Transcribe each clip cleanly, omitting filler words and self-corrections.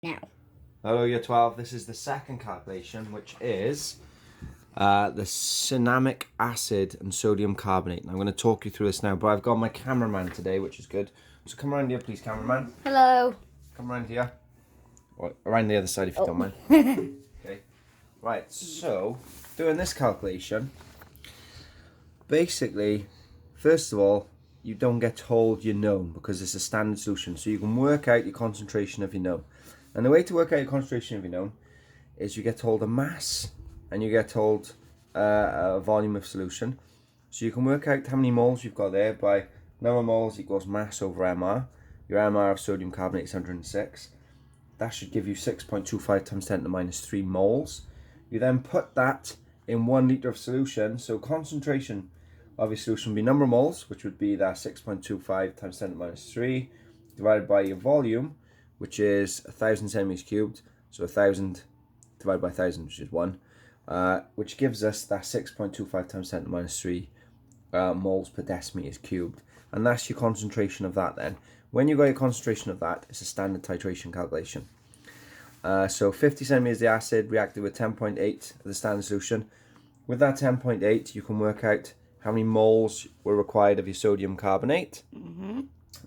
now. Hello, Year 12. This is the second calculation, which is the cinnamic acid and sodium carbonate. And I'm going to talk you through this now, but I've got my cameraman today, which is good. So come around here, please, cameraman. Hello. Come around here. Or around the other side, if you don't mind. Okay. Right, so doing this calculation, basically, first of all, you don't get told your known because it's a standard solution. So you can work out your concentration of your known. And the way to work out your concentration of your known is you get told a mass and you get told a volume of solution. So you can work out how many moles you've got there by number of moles equals mass over MR. Your MR of sodium carbonate is 106. That should give you 6.25 times 10 to the minus 3 moles. You then put that in 1 litre of solution. So concentration of your solution would be number of moles, which would be that 6.25 times 10 to the minus 3, divided by your volume, which is 1,000 centimeters cubed. So 1,000 divided by 1,000, which is 1, which gives us that 6.25 times 10 to the minus 3 moles per decimeters cubed. And that's your concentration of that then. When you got your concentration of that, it's a standard titration calculation. So 50 centimeters of the acid reacted with 10.8 of the standard solution. With that 10.8, you can work out how many moles were required of your sodium carbonate.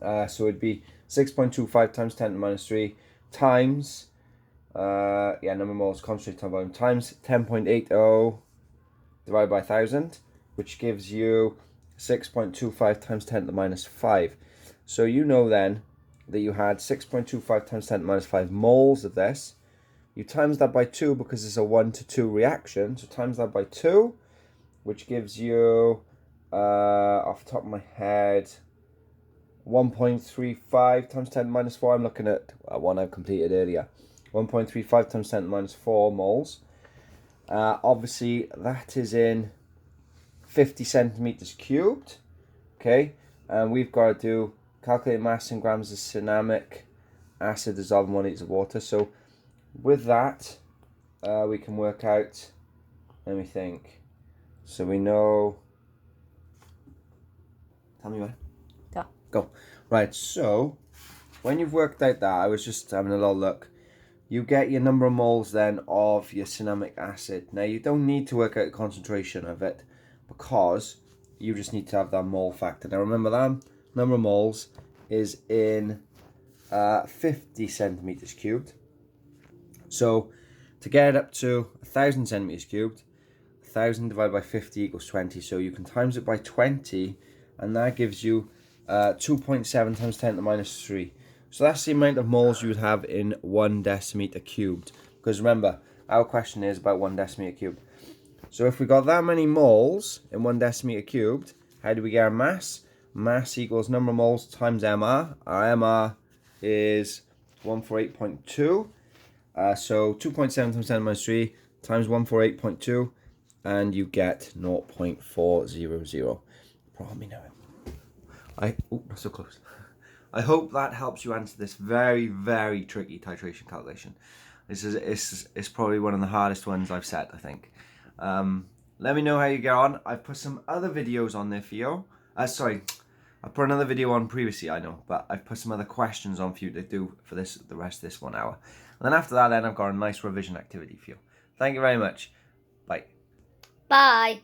So it'd be 6.25 times 10 to the minus 3 times, number of moles concentrated time volume, times 10.80 divided by 1,000, which gives you 6.25 times 10 to the minus 5. So you know then that you had 6.25 times 10 to the minus 5 moles of this. You times that by 2 because it's a 1 to 2 reaction. So times that by 2, which gives you, off the top of my head, 1.35 times 10 to the minus 4. I'm looking at one I've completed earlier. 1.35 times 10 to the minus 4 moles. Obviously, that is in 50 centimeters cubed. Okay, and we've got to calculate mass in grams of cinnamic acid dissolved in 1 litre of water. So with that, we can work out, let me think. So we know, tell me when. Go. Right, so when you've worked out that, I was just having a little look, you get your number of moles then of your cinnamic acid. Now you don't need to work out the concentration of it because you just need to have that mole factor. Now remember that number of moles is in 50 centimeters cubed. So to get it up to 1,000 centimeters cubed, 1,000 divided by 50 equals 20. So you can times it by 20 and that gives you 2.7 times 10 to the minus 3. So that's the amount of moles you would have in 1 decimeter cubed. Because remember, our question is about 1 decimeter cubed. So if we got that many moles in 1 decimeter cubed, how do we get our mass? Mass equals number of moles times MR. Our MR is 148.2. So 2.7 times 10 to the minus 3 times 148.2. And you get 0.400. Probably know it. Not so close. I hope that helps you answer this very, very tricky titration calculation. It's probably one of the hardest ones I've set, I think. Let me know how you get on. I've put some other videos on there for you. I put another video on previously, I know, but I've put some other questions on for you to do for the rest of this 1 hour. And then after that, I've got a nice revision activity for you. Thank you very much. Bye. Bye.